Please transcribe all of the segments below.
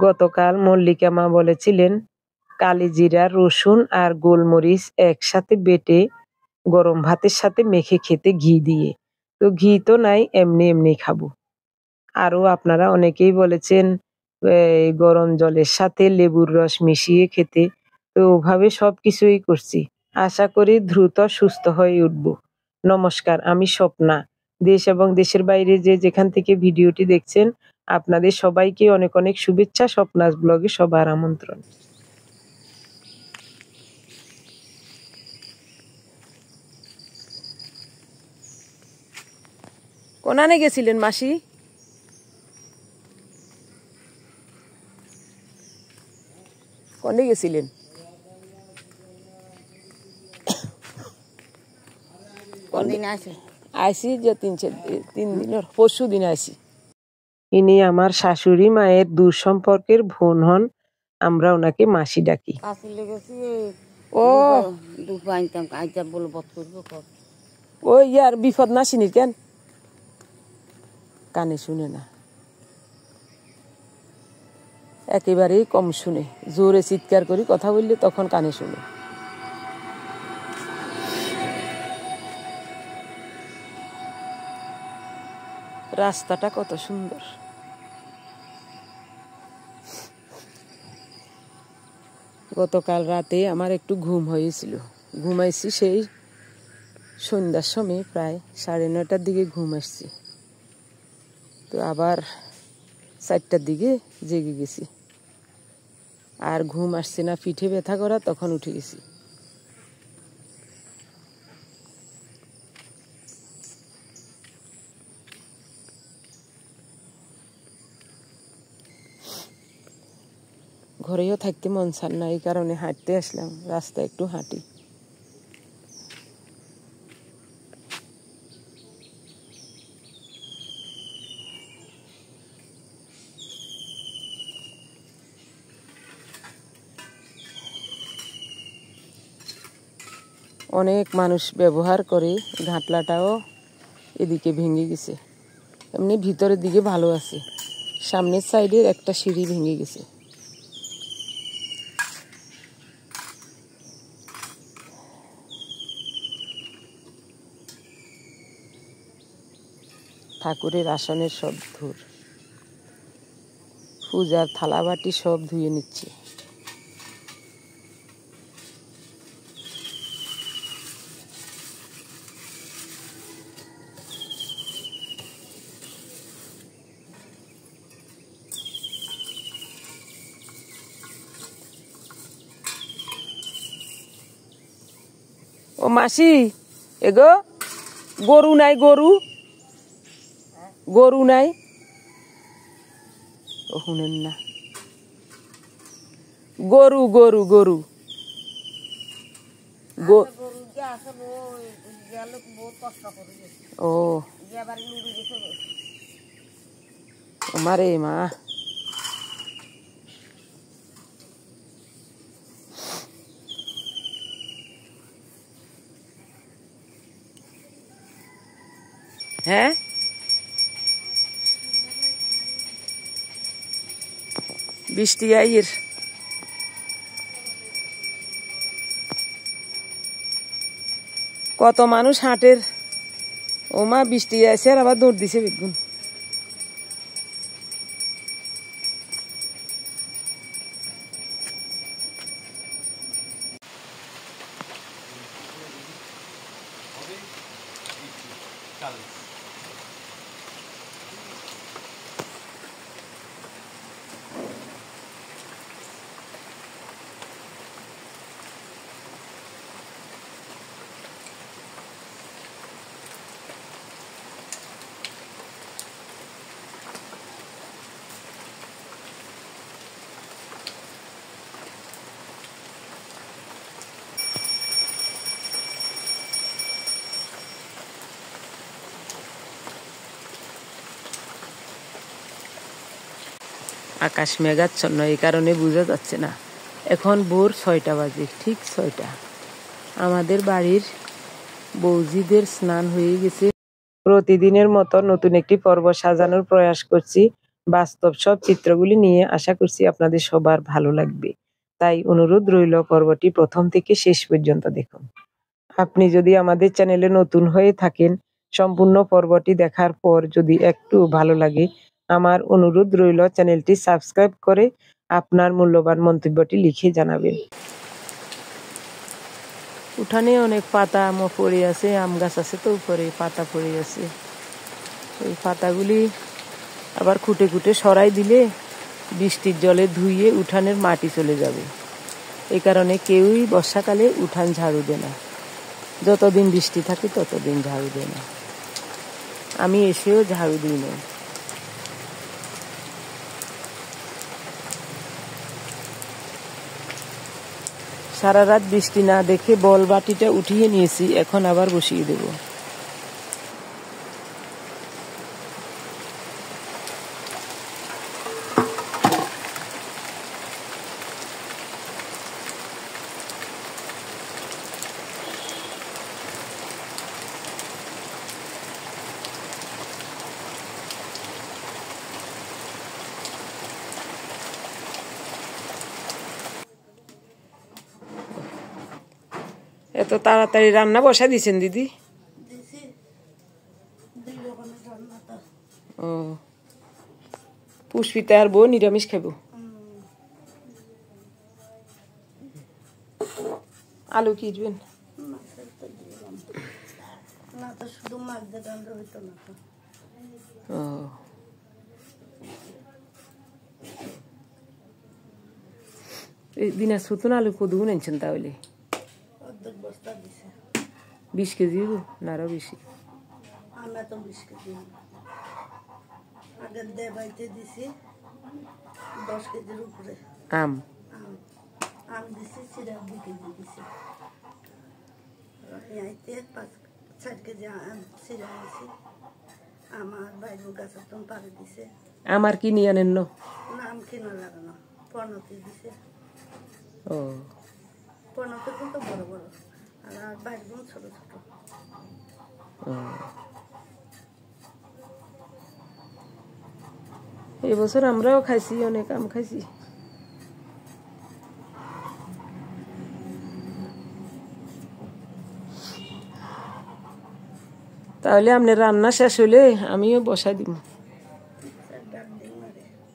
গতকাল মল্লিকা মা বলেছিলেন কালিজিরা, রসুন আর গোলমরিচ একসাথে বেটে গরম ভাতের সাথে মেখে খেতে ঘি দিয়ে। তো ঘি তো নাই, এমনি এমনি খাবো। আরও আপনারা অনেকেই বলেছেন গরম জলের সাথে লেবুর রস মিশিয়ে খেতে। তো ওভাবে সব কিছুই করছি। আশা করি দ্রুত সুস্থ হয়ে উঠব। নমস্কার, আমি স্বপ্না। দেশ এবং দেশের বাইরে যে যেখান থেকে ভিডিওটি দেখছেন, আপনাদের সবাইকে অনেক অনেক শুভেচ্ছা। স্বপ্নাস ব্লগে সবার আমন্ত্রণ। কোনানে গেছিলেন মাসি? কোনে গেছিলেন? আইসি যে 3 দিনের, পরশু দিন আইসি। ইনি আমার শাশুড়ি মায়ের দূর সম্পর্কের বোন হন। আমরা ওনাকে মাসি ডাকি। ও ওই ইয়ার বিপদ না শুনি কেন, কানে শুনে না, একেবারেই কম শুনে। জোরে চিৎকার করি কথা বললে তখন কানে শুনে। রাস্তাটা কত সুন্দর। গতকাল রাতে আমার একটু ঘুম হয়েছিল। ঘুমাইছি সেই সন্ধ্যার সময়, প্রায় 9:30টার দিকে ঘুম আসছি। তো আবার 4টার দিকে জেগে গেছি। আর ঘুম আসছে না, পিঠে ব্যথা করা, তখন উঠে গেছি। ঘরেও থাকতে মন চান না, এই কারণে হাঁটতে আসলাম। রাস্তায় একটু হাঁটি। অনেক মানুষ ব্যবহার করে, ঘাটলাটাও এদিকে ভেঙে গেছে। এমনি ভিতরের দিকে ভালো আছে, সামনের সাইডের একটা সিঁড়ি ভেঙে গেছে। ঠাকুরের আসনের সব ধুর, পূজার থালাবাটি সব ধুয়ে নিচ্ছে। ও মাসি, এগো গরু নাই? গরু নাই? ও শুনেন না। গরু গরু গরু ও আমারে মা। হ্যাঁ, বৃষ্টি আইয়ের। কত মানুষ হাটের। ও মা, বৃষ্টি আসে আর আবার দৌড় দিছে বেগুন। আকাশ মেঘাচ্ছন্ন, এই কারণে বোঝা যাচ্ছে না। এখন ভোর 6টা বাজে, ঠিক 6টা। আমাদের বাড়ির বৌজিদের স্নান হয়ে গেছে। প্রতিদিনের মতো নতুন একটি পর্ব সাজানোর প্রয়াস করছি। বাস্তব সব চিত্রগুলি নিয়ে আশা করছি আপনাদের সবার ভালো লাগবে। তাই অনুরোধ রইল পর্বটি প্রথম থেকে শেষ পর্যন্ত দেখুন। আপনি যদি আমাদের চ্যানেলে নতুন হয়ে থাকেন, সম্পূর্ণ পর্বটি দেখার পর যদি একটু ভালো লাগে, আমার অনুরোধ রইল চ্যানেলটি সাবস্ক্রাইব করে আপনার মূল্যবান মন্তব্যটি লিখে জানাবেন। উঠানে অনেক পাতা পড়ে আছে, আম গাছ আছে তো উপরে পাতা পড়ে আছে। ওই পাতাগুলি আবার খুঁটে খুঁটে সরাই দিলে বৃষ্টির জলে ধুইয়ে উঠানের মাটি চলে যাবে। এই কারণে কেউই বর্ষাকালে উঠান ঝাড়ু দেয় না, যতদিন বৃষ্টি থাকে ততদিন ঝাড়ু দেয় না। আমি এসেও ঝাড়ু দিই না। সারা রাত বৃষ্টি না দেখে বল বাটিটা উঠিয়ে নিয়েছি, এখন আবার বসিয়ে দেব। এত তাড়াতাড়ি রান্না বসা দিছেন দিদি? ও, পুষ্পিতা আর বউ নিরামিষ খাবো। আলু কি দিবেন? ও, এই দিনাজপুর আলু কদুগুন এনেছেন তাহলে? 20 কেজি না আরো বেশি? আমরা তো 20 কেজি আগের দেবাইতে দিছি 10 কেজির উপরে। আম দিছি, সিরা 2 কেজি দিছি, ইয়াইতে 5-4 কেজি সিরা দিছি। আমার বাইরের গাছের তো পারে দিছে। আমার কি নিয়ে আনেন? না আম কিনা লাগানো, পনতে দিছে। ও, পনতে তো বড় বড়, আর বাইরের ছোট ছোট। এই বছর আমরাও খাইছি, অনেক আম খাইছি। তাহলে আপনার রান্না শেষ হলে আমিও বসাই দিব।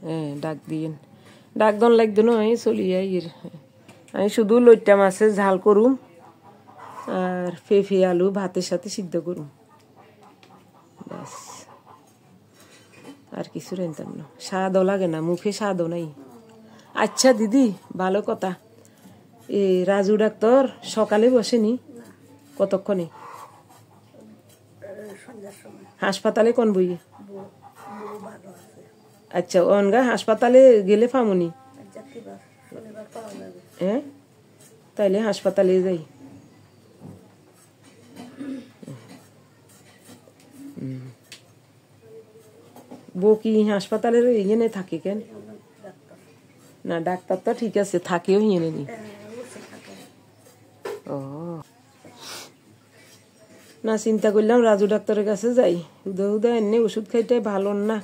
হ্যাঁ, ডাক দিয়েন। ডাক দন লাগতো না, আমি চলি যাই। আমি শুধু লইট্টা মাছের ঝাল করুম আর পেঁপে আলু ভাতের সাথে সিদ্ধ করুম, ব্যাস। আর কিছু রান্তাম না, স্বাদও লাগে না, মুখে স্বাদও নাই। আচ্ছা দিদি, ভালো কথা, এ রাজু ডাক্তার সকালে বসেনি? কতক্ষণে? হাসপাতালে কোন বইয়ে? আচ্ছা, অনগা হাসপাতালে গেলে পামুনি? হ্যাঁ, তাইলে হাসপাতালে যাই। বউ কি হাসপাতালের ইয়ে থাকে কেন? না, ডাক্তার তো ঠিক আছে, থাকেও ইয়ে নি। ও, না চিন্তা করলাম রাজু ডাক্তারের কাছে যাই, হুদা হুদা এনে ওষুধ খাইতে ভালো না,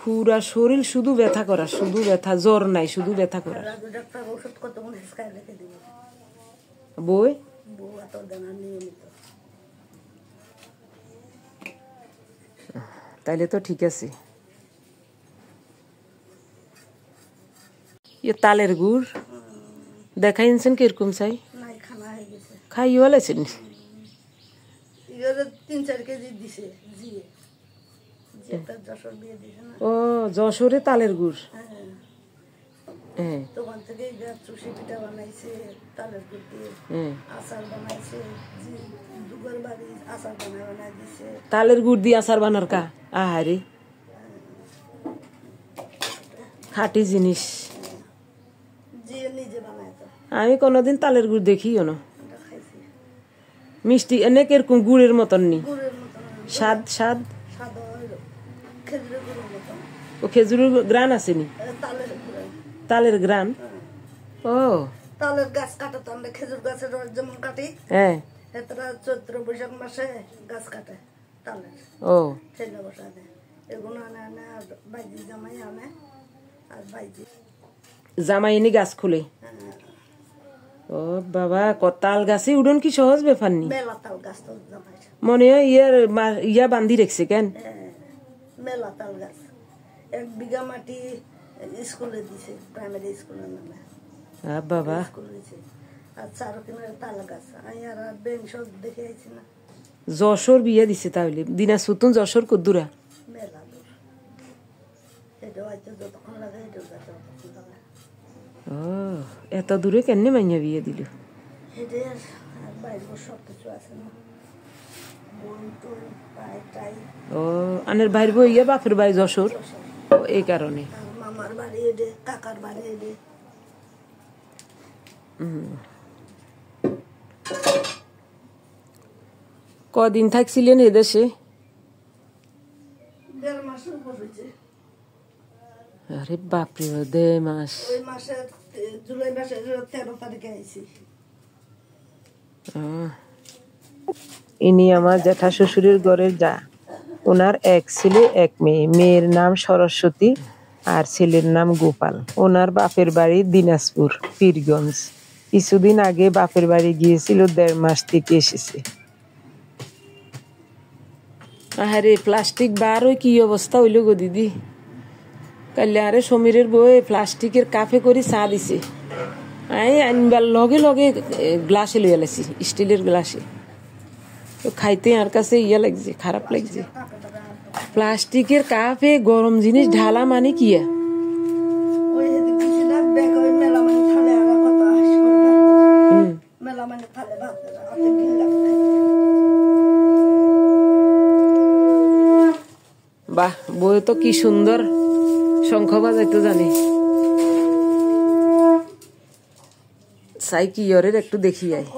পুরা শরীর শুধু ব্যথা করা, শুধু ব্যথা, জ্বর নাই, শুধু ব্যথা করা। বই তাইলে তো ঠিক আছে। তালের গুড় দেখাইছেন কিরকম চাই? খাই বলেছেন? 3-4 কেজি দিছে। ও, যশোরে তালের গুড়। হ্যাঁ, দোকান থেকে চুষি পিঠা বানাইছে তালের গুড় দিয়ে, আচার বানাইছে, দুগর বাড়ি আচার বানাই দিছে। তালের গুড় দিয়ে আচার বানার কা? আহারে, খাঁটি জিনিস। আমি কোনোদিন তালের গুড় দেখিও না। মিষ্টি এনে কিরকম গুড়ের মতন নি? স্বাদ স্বাদ ও, খেজুরের গ্রান আছে নি? তালের গ্রান। ও, তালের গাছ কাটা তো আমরা, খেজুর গাছের রস যেমন কাটি, হ্যাঁ, চৈত্র বৈশাখ মাসে গাছ কাটে তালের। ও, ঠেলে বসা দেয়। জামাই এনে গাছ খুলে। ও বাবা, তাল গাছে উডন কি সহজ ব্যাপার নি? মনে হয় ইয়া বান্ধি রেখছে কেন? মেলা তাল গাছ 1 বিঘা মাটি স্কুলে দিছে, প্রাইমারি স্কুলের নামে। বাবা, আর 4 কিলোর তাল গাছ আর বেঞ্চ দেখে আইছি না। যশোর বিয়ে দিছে তাহলে? দিনাজপুর তো যশোর কদ্দুরা? মেলা দূর, এটা হয়তো যতক্ষণ লাগে এটা ততক্ষণ লাগে। ও, এত দূরে কেন মাইয়া বিয়ে দিল? এটা আর বাইরে সব কিছু আছে না, বই টই পাই টাই। ও, আনের বাইর বই ইয়া বাপের বাড়ি যশোর, এই কারণে। মামার বাড়ি এডে, কাকার বাড়ি এডে। কদিন থাকছিলেন এদেশে? 1.5 মাসের উপর হয়েছে। আরে বাপরে, 1.5 মাস। ওই মাসে জুলাই মাসে 13 তারিখে আইছি। ইনি আমার জ্যাঠা শ্বশুরের ঘরের যা। ওনার 1 ছেলে 1 মেয়ে। মেয়ের নাম সরস্বতী আর ছেলের নাম গোপাল। ওনার বাপের বাড়ি দিনাজপুর, পীরগঞ্জ। কিছুদিন আগে বাপের বাড়ি গিয়েছিল, 1.5 মাস থেকে এসেছে। আরে প্লাস্টিক বার ওই কি অবস্থা হইল গো দিদি। কাল্লে আরে সমীরের বই প্লাস্টিকের কাপে করে চা দিছে। আনবার লগে লগে গ্লাসে লইয়া লাইছি, স্টিলের গ্লাসে। তো খাইতে আর কাছে ইয়া লাগছে, খারাপ লাগছে। প্লাস্টিকের কাপে গরম জিনিস ঢালা মানে কি? বাহ, বই তো কি সুন্দর শঙ্খ বাজাইতে জানে। চাই কি ওরের একটু দেখি আয়।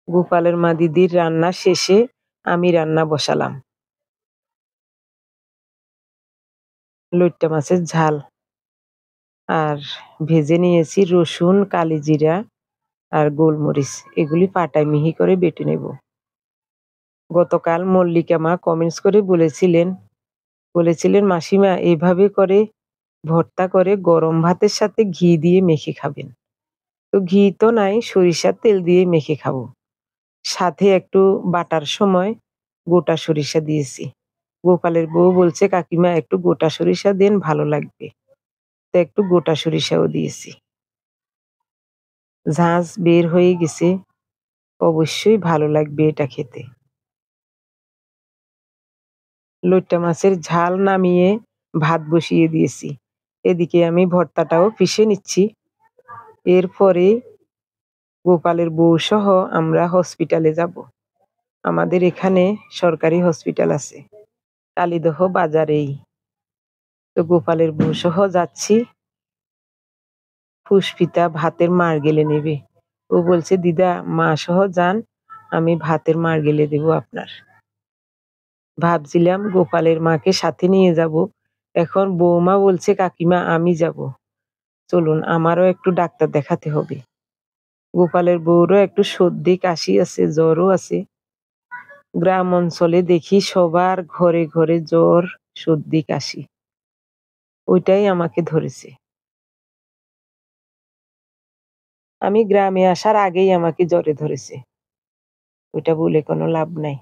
গোপালের মা দিদির রান্না শেষে আমি রান্না বসালাম। লইট্টা মাছের ঝাল, আর ভেজে নিয়েছি রসুন, কালিজিরা আর গোলমরিচ। এগুলি পাটায় মিহি করে বেটে নেব। গতকাল মল্লিকা মা কমেন্টস করে বলেছিলেন মাসিমা এভাবে করে ভর্তা করে গরম ভাতের সাথে ঘি দিয়ে মেখে খাবেন। তো ঘি তো নাই, সরিষার তেল দিয়ে মেখে খাবো। সাথে একটু বাটার সময় গোটা সরিষা দিয়েছি। গোপালের বউ বলছে কাকিমা একটু গোটা সরিষা দেন, ভালো লাগবে। তো একটু গোটা সরিষাও দিয়েছি। ঝাঁঝ বের হয়ে গেছে, অবশ্যই ভালো লাগবে এটা খেতে। লইট্টা মাছের ঝাল নামিয়ে ভাত বসিয়ে দিয়েছি। এদিকে আমি ভর্তাটাও পিষে নিচ্ছি। এরপরে গোপালের বউ সহ আমরা হসপিটালে যাব। আমাদের এখানে সরকারি হসপিটাল আছে, কালিদহ বাজারেই। তো গোপালের বউ সহ যাচ্ছি। পুষ্পিতা ভাতের মার গেলে নেবে। ও বলছে দিদা মা সহ যান, আমি ভাতের মার গেলে দেব আপনার। ভাবছিলাম গোপালের মাকে সাথে নিয়ে যাব, এখন বৌমা বলছে কাকিমা আমি যাব। চলুন, আমারও একটু ডাক্তার দেখাতে হবে। গোপালের বউরও একটু সর্দি কাশি আছে, জ্বরও আছে। গ্রাম অঞ্চলে দেখি সবার ঘরে ঘরে জ্বর, সর্দি কাশি। ওইটাই আমাকে ধরেছে। আমি গ্রামে আসার আগেই আমাকে জ্বরে ধরেছে। ওইটা বলে কোনো লাভ নাই।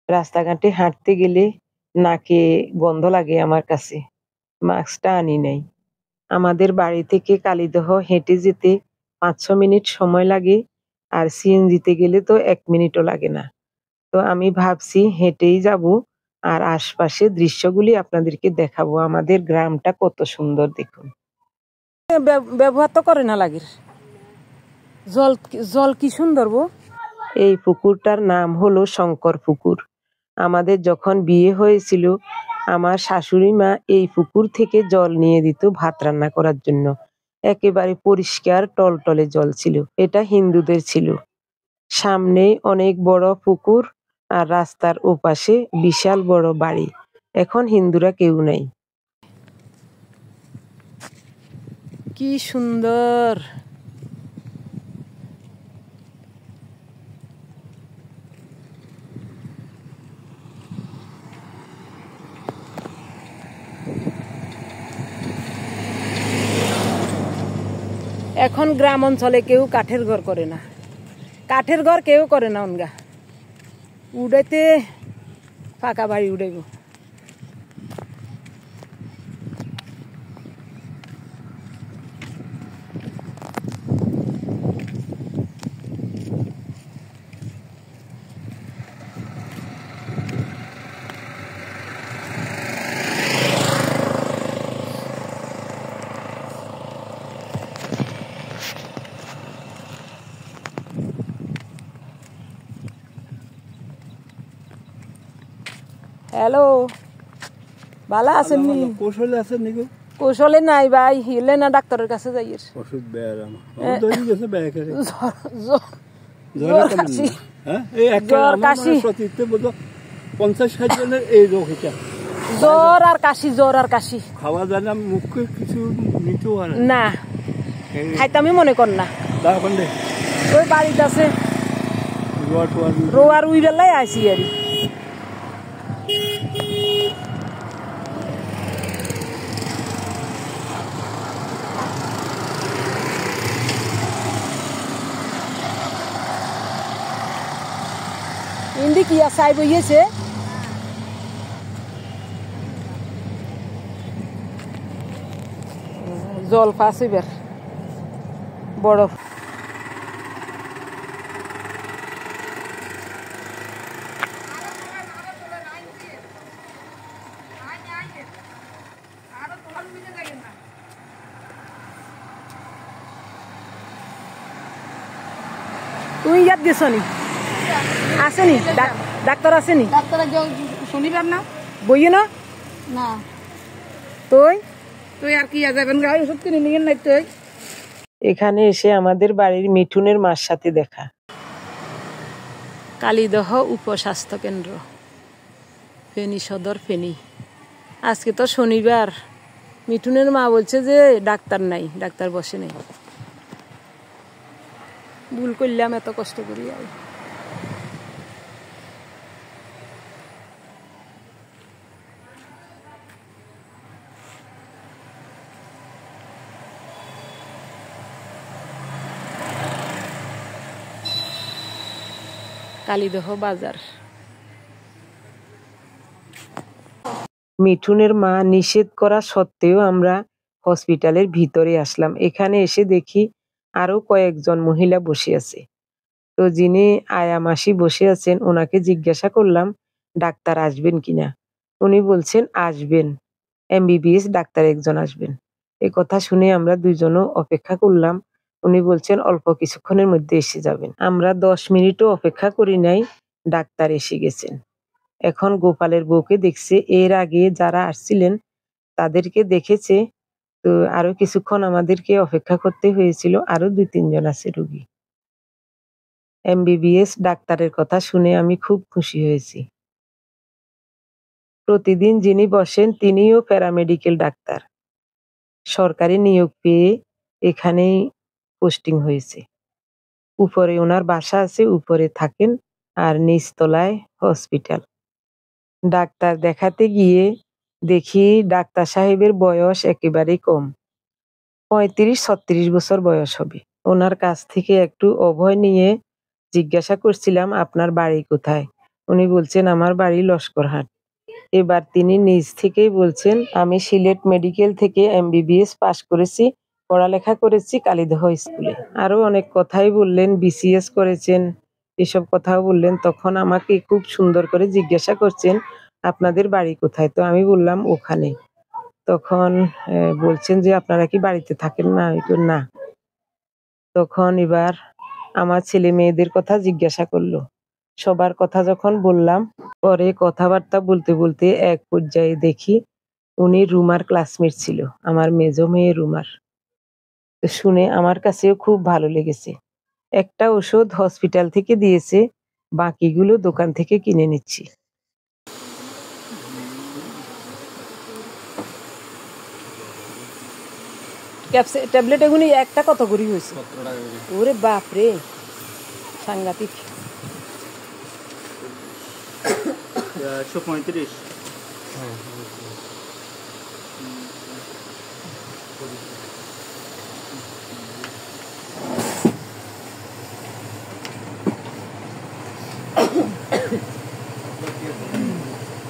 রাস্তাঘাটে হাঁটতে গেলে নাকে গন্ধ লাগে আমার কাছে, মাস্কটা আনি নাই। আমাদের বাড়ি থেকে কালিদহ হেঁটে যেতে 5-6 মিনিট সময় লাগে, আর সিএনজিতে গেলে তো 1 মিনিটও লাগে না। তো আমি ভাবছি হেঁটেই যাব, আর আশপাশের দৃশ্যগুলি আপনাদেরকে দেখাবো। আমাদের গ্রামটা কত সুন্দর দেখুন। ব্যবহার তো করে না লাগে। জল জল কি সুন্দর গো। এই পুকুরটার নাম হলো শঙ্কর পুকুর। আমাদের যখন বিয়ে হয়েছিল আমার শাশুড়ি মা এই পুকুর থেকে জল নিয়ে দিত ভাত রান্না করার জন্য। একেবারে পরিষ্কার টলটলে জল ছিল। এটা হিন্দুদের ছিল। সামনে অনেক বড় পুকুর আর রাস্তার ওপাশে বিশাল বড় বাড়ি। এখন হিন্দুরা কেউ নাই। কি সুন্দর। এখন গ্রাম অঞ্চলে কেউ কাঠের ঘর করে না। কাঠের ঘর কেউ করে না অনগা। উড়াইতে পাকা বাড়ি উড়াইব। হ্যালো, ভালো আছেন নি? কৌশলে আছেন নি গো? কৌশলে নাই ভাই, হিলে না ডাক্তারের কাছে যাই। ওষুধ বেয়ারাম দৈনিক গেছে বেয়া করে জ্বর কাশি। হ্যাঁ, এই একটা কাশি সতীতে বলো 50-60 জনের এই রোগ এটা। জ্বর আর কাশি, জ্বর আর কাশি। খাওয়া যায় না, মুখে কিছু নিতেও হয় না, খাইতে আমি মনে কর না। এখন দে ওই বাড়িতে আছে রোয়ার উই বেলায় আইসি আর ইন্দি কি চাই বইয়েছে। জল ফাঁসি বের বড়। তুই ইয়াত গেছ নি? আসেনি ডাক্তার? আসেনি ডাক্তার? শনিবার না বইয়ে না না তুই তুই আর কি যাবেন গায়ে ওষুধ কিনে নিয়ে নাই তুই। এখানে এসে আমাদের বাড়ির মিঠুনের মার সাথে দেখা। কালীদহ উপস্বাস্থ্য কেন্দ্র, ফেনী সদর, ফেনী। আজকে তো শনিবার। মিঠুনের মা বলছে যে ডাক্তার নাই, ডাক্তার বসে নাই। ভুল করলাম, এত কষ্ট করি। কালীদহ বাজার। মিঠুনের মা নিষেধ করা সত্ত্বেও আমরা হসপিটালের ভিতরে আসলাম। এখানে এসে দেখি আরো কয়েকজন মহিলা বসে আছে। তো যিনি আয়া মাসি বসে আছেন ওনাকে জিজ্ঞাসা করলাম ডাক্তার আসবেন কিনা। উনি বলছেন আসবেন, এমবিবিএস ডাক্তার একজন আসবেন। এই কথা শুনে আমরা দুইজনও অপেক্ষা করলাম। উনি বলছেন অল্প কিছুক্ষণের মধ্যে এসে যাবেন। আমরা 10 মিনিটও অপেক্ষা করি নাই, ডাক্তার এসে গেছেন। এখন গোপালের বউকে দেখছে। এর আগে যারা আসছিলেন তাদেরকে দেখেছে। তো আরো কিছুক্ষণ আমাদেরকে অপেক্ষা করতে হয়েছিল। আরো 2-3 জন আছে রোগী। এমবিবিএস ডাক্তারের কথা শুনে আমি খুব খুশি হয়েছি। প্রতিদিন যিনি বসেন তিনিও প্যারামেডিক্যাল ডাক্তার। সরকারি নিয়োগ পেয়ে এখানেই পোস্টিং হয়েছে। উপরে ওনার বাসা আছে, উপরে থাকেন, আর নিচতলায় হসপিটাল। ডাক্তার দেখাতে গিয়ে দেখি ডাক্তার সাহেবের বয়স একেবারেই কম, 35-36 বছর বয়স হবে। ওনার কাছ থেকে একটু অভয় নিয়ে জিজ্ঞাসা করছিলাম আপনার বাড়ি কোথায়। উনি বলছেন আমার বাড়ি লস্করহাট। এবার তিনি নিজ থেকেই বলছেন আমি সিলেট মেডিকেল থেকে এমবিবিএস পাশ করেছি, পড়ালেখা করেছি কালীদহ স্কুলে। আরো অনেক কথাই বললেন, বিসিএস করেছেন, এসব কথাও বললেন। তখন আমাকে খুব সুন্দর করে জিজ্ঞাসা করছেন আপনাদের বাড়ি কোথায়। তো আমি বললাম ওখানে। তখন বলছেন যে আপনারা কি বাড়িতে থাকেন না? না। তখন এবার আমার ছেলে মেয়েদের কথা জিজ্ঞাসা করলো। সবার কথা যখন বললাম, পরে কথাবার্তা বলতে বলতে এক পর্যায়ে দেখি উনি রুমার ক্লাসমেট ছিল, আমার মেজো মেয়ে রুমার। তো শুনে আমার কাছেও খুব ভালো লেগেছে। একটা ওষুধ হসপিটাল থেকে দিয়েছে, বাকিগুলো দোকান থেকে কিনে নিচ্ছি। ট্যাবলেট এগুলি একটা কত করে হয়েছে? ওরে বাপরে, সাংঘাতিক। 135।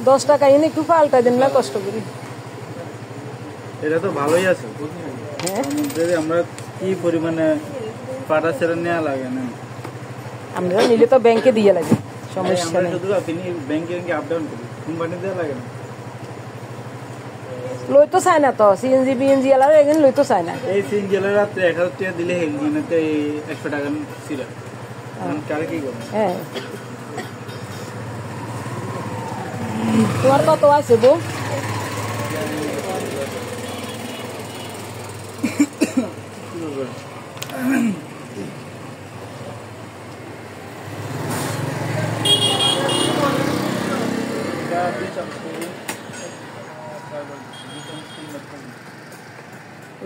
10 টাকা এনে একটু পাল্টা দেন না কষ্ট করি। এটা তো ভালোই আছে। আমরা কি পরিমাণে পাটা ছেড়ে নেওয়া লাগে না, আমরা নিলে তো ব্যাংকে দিয়ে লাগে, সমস্যা নেই। শুধু আপনি ব্যাংকে আপ ডাউন করি, কোম্পানি দেওয়া লাগে না। লই তো চায় না তো, সিএনজি বিএনজি এলার এখানে লই তো চায় না। এই সিএনজি এলার রাত্রে 1000 টাকা দিলে হেলমেটে 100 টাকা ছিল। কারে কি করবে? হ্যাঁ, তোমার কত আছে বউ?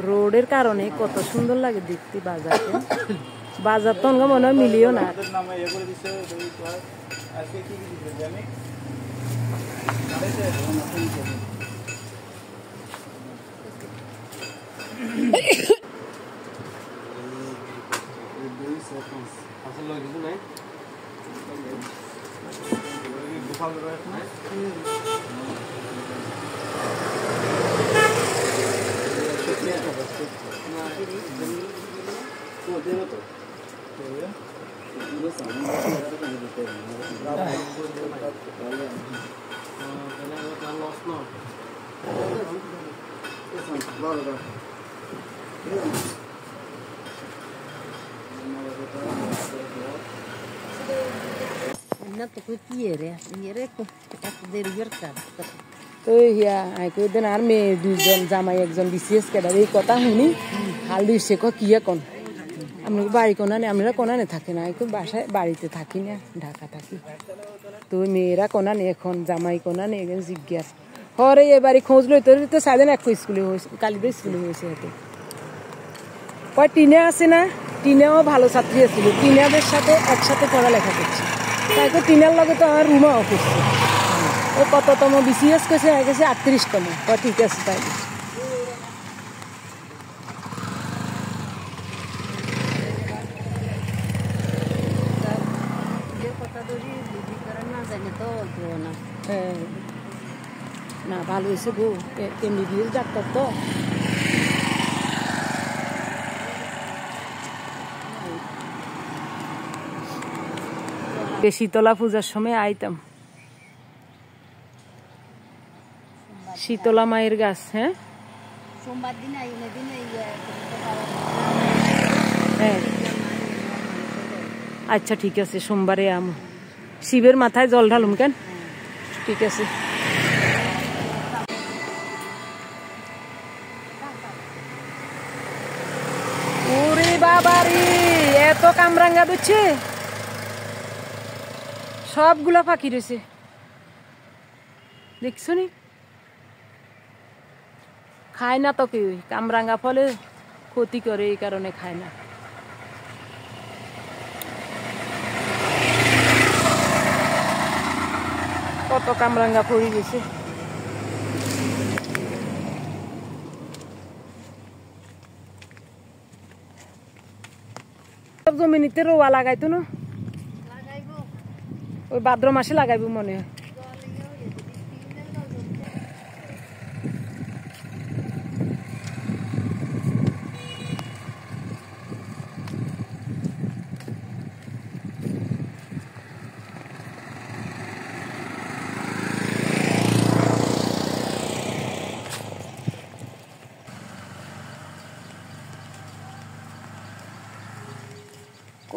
রোডের কারণে কত সুন্দর লাগে দেখতে বাজারটা। বাজার তো মনে হয় মিলিও না। তো হিয়া কইদেন আর মেয়ে দুজন জামাই একজন বিসিএস ক্যাডার এই কথা শুনি হাল দিচ্ছে কি এখন আমরা বাড়ি কোনানে, আমরা কোনানে থাকি না, বাসায় বাড়িতে থাকি না, ঢাকা থাকি। তো মেয়েরা কোনানে এখন, জামাই কোনানে এখন জিজ্ঞাস হরে এবারে খোঁজ লই তো সাইদেন এক স্কুলে হয়েছে, কালীদের স্কুলে হয়েছে। হাতে কয় টিনে আছে না, টিনেও ভালো ছাত্রী আছিল, টিনাদের সাথে একসাথে পড়ালেখা করছে। তাই তো টিনার লগে তো আমার রুমাও করছে। ও কততম বিসিএস কেছে হয়ে গেছে 38তম। ঠিক আছে তাই। হ্যাঁ না, ভালো হয়েছে গো, এমবিবিএস ডাক্তার তো। শীতলা পূজার সময় আইতাম, শীতলা মায়ের গাছ। হ্যাঁ হ্যাঁ আচ্ছা ঠিক আছে, সোমবারে আম শিবের মাথায় জল ঢালুম কেন। ঠিক আছে। ওরে বাবারে, এত কামরাঙ্গা দিচ্ছে, সবগুলা পাখি রয়েছে দেখছো নি। খায় না তো কেউ, কামরাঙ্গা ফলে ক্ষতি করে, এই কারণে খায় না। কত কামরাঙ্গা পড়ে গেছে। জমিনিতে রোয়া লাগাইতো না, ওই ভাদ্র মাসে লাগাইব মনে হয়।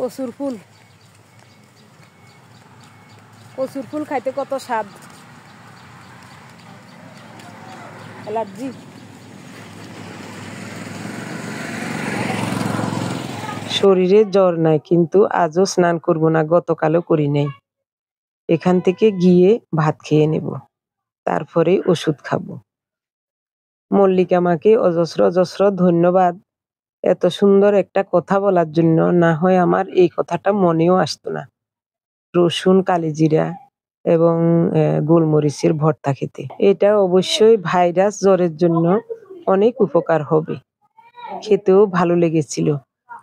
কচুর ফুল, কচুর ফুল খাইতে কত স্বাদ। অ্যালার্জি। শরীরে জ্বর নাই, কিন্তু আজও স্নান করব না, গতকালও করি নাই। এখান থেকে গিয়ে ভাত খেয়ে নেব, তারপরে ওষুধ খাবো। মল্লিকা মাকে অজস্র অজস্র ধন্যবাদ এত সুন্দর একটা কথা বলার জন্য, না হয় আমার এই কথাটা মনেও আসতো না। রসুন, কালিজিরা এবং গোলমরিচের ভর্তা খেতে, এটা অবশ্যই ভাইরাস জ্বরের জন্য অনেক উপকার হবে। খেতেও ভালো লেগেছিল।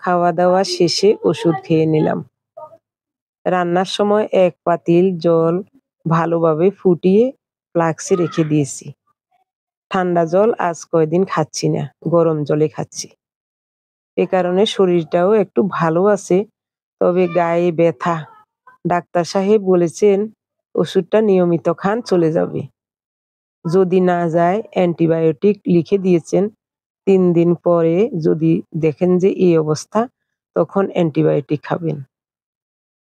খাওয়া দাওয়া শেষে ওষুধ খেয়ে নিলাম। রান্নার সময় এক পাতিল জল ভালোভাবে ফুটিয়ে ফ্লাক্সে রেখে দিয়েছি। ঠান্ডা জল আজ কয়দিন খাচ্ছি না, গরম জলে খাচ্ছি। এ কারণে শরীরটাও একটু ভালো আছে, তবে গায়ে ব্যথা। ডাক্তার সাহেব বলেছেন ওষুধটা নিয়মিত খান, চলে যাবে। যদি না যায় অ্যান্টিবায়োটিক লিখে দিয়েছেন। 3 দিন পরে যদি দেখেন যে এই অবস্থা, তখন অ্যান্টিবায়োটিক খাবেন।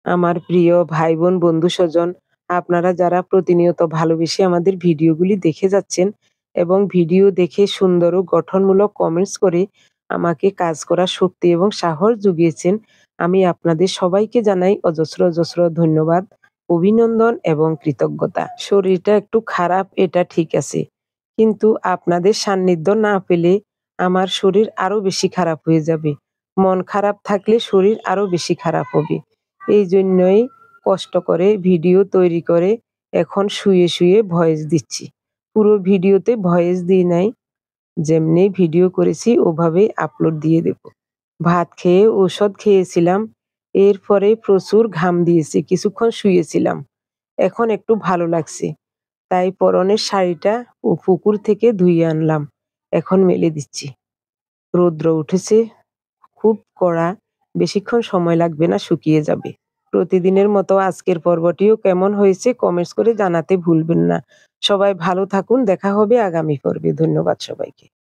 আমার প্রিয় ভাই বোন, বন্ধু স্বজন, আপনারা যারা প্রতিনিয়ত ভালোবেসে আমাদের ভিডিওগুলি দেখে যাচ্ছেন এবং ভিডিও দেখে সুন্দর ও গঠনমূলক কমেন্টস করে আমাকে কাজ করার শক্তি এবং সাহস জুগিয়েছেন, আমি আপনাদের সবাইকে জানাই অজস্র অজস্র ধন্যবাদ, অভিনন্দন এবং কৃতজ্ঞতা। শরীরটা একটু খারাপ, এটা ঠিক আছে, কিন্তু আপনাদের সান্নিধ্য না পেলে আমার শরীর আরো বেশি খারাপ হয়ে যাবে। মন খারাপ থাকলে শরীর আরো বেশি খারাপ হবে। এই জন্যই কষ্ট করে ভিডিও তৈরি করে এখন শুয়ে শুয়ে ভয়েস দিচ্ছি। পুরো ভিডিওতে ভয়েস দিই নাই, যেমনি ভিডিও করেছি ওভাবেই আপলোড দিয়ে দেব। ভাত খেয়ে ঔষধ খেয়েছিলাম, এরপরে প্রচুর ঘাম দিয়েছি, কিছুক্ষণ শুয়েছিলাম। এখন একটু ভালো লাগছে, তাই পরনের শাড়িটা পুকুর থেকে ধুয়ে আনলাম, এখন মেলে দিচ্ছি। রৌদ্র উঠেছে খুব কড়া, বেশিক্ষণ সময় লাগবে না, শুকিয়ে যাবে। প্রতিদিনের মতো আজকের পর্বটিও কেমন হয়েছে কমেন্টস করে জানাতে ভুলবেন না। সবাই ভালো থাকুন, দেখা হবে আগামী পর্বে। ধন্যবাদ সবাইকে।